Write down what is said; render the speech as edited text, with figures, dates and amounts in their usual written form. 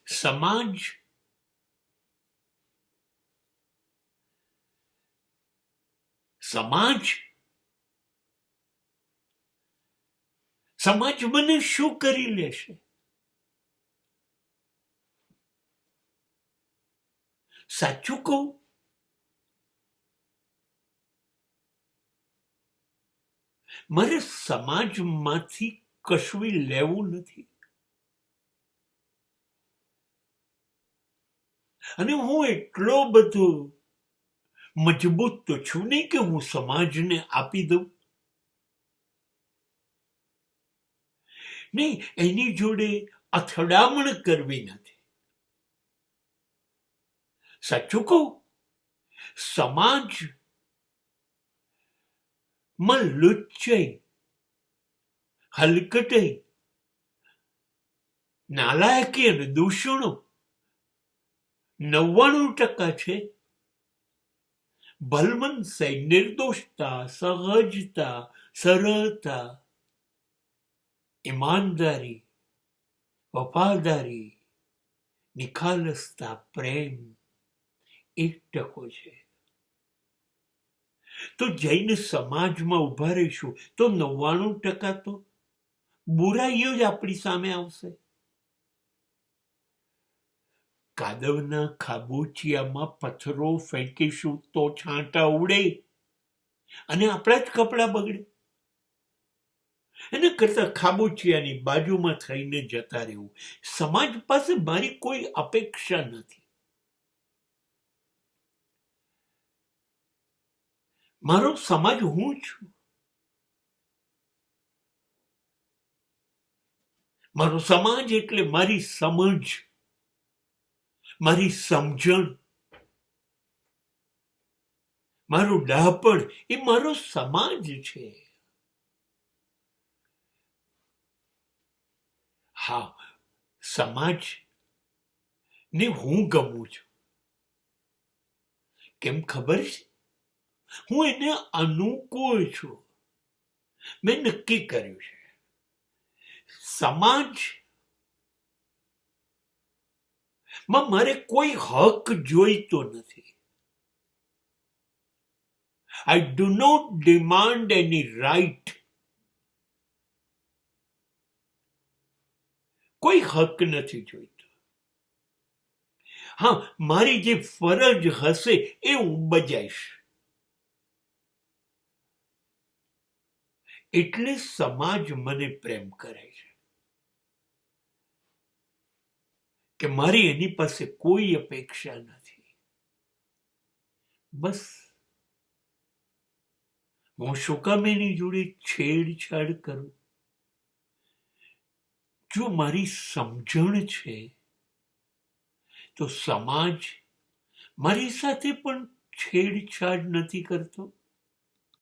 સમાજ સમાજ સમાજ મને શું કરી લેશે? સાચું કહું, મારે સમાજમાંથી કશું લેવું નથી. અને હું એટલો બધો મજબૂત તો છું નહીં કે હું સમાજને આપી દઉં. નહીં, એની જોડે અથડામણ કરવી નથી. સાચું કહું, સમાજ માં લુચ્ચાઈ, હલકટાઈ, નાલાયકી અને દૂષણો 99% છે. ભલમનસાઈ, નિર્દોષતા, સહજતા, સરળતા, ઈમાનદારી, વફાદારી, નિખાલસતા, પ્રેમ 1% છે. તો જઈને સમાજમાં ઉભા રહીશું તો 99% તો બુરાઈઓ જ આપણી સામે આવશે. કાદવના ખાબોચિયામાં પથ્થરો ફેંકીશું તો છાંટા ઉડે અને આપણા જ કપડા બગડે. એના કરતા ખાબોચિયાની બાજુમાં થઈને જતા રહેવું. સમાજ પાસે મારી કોઈ અપેક્ષા નથી. મારો સમાજ હું છું. મારો સમાજ એટલે મારી સમજ, મારી સમજણ, મારું ડાપણ, એ મારો સમાજ છે. હા, સમાજ ને હું ગમું છું. કેમ ખબર છે? હું એને અનુકૂળ છું. મેં નક્કી કર્યું છે સમાજ માં મારે કોઈ હક જોઈતો નથી. I do not demand any right. કોઈ હક નથી જોઈતો. હા, મારી જે ફરજ હશે એ હું બજાવીશ. એટલે સમાજ મને પ્રેમ કરે છે કે મારી એની પાસે કોઈ અપેક્ષા નથી. બસ હું શું કામ એની જોડે છેડછાડ કરું? જો મારી સમજણ છે તો સમાજ મારી સાથે પણ છેડછાડ નથી કરતો.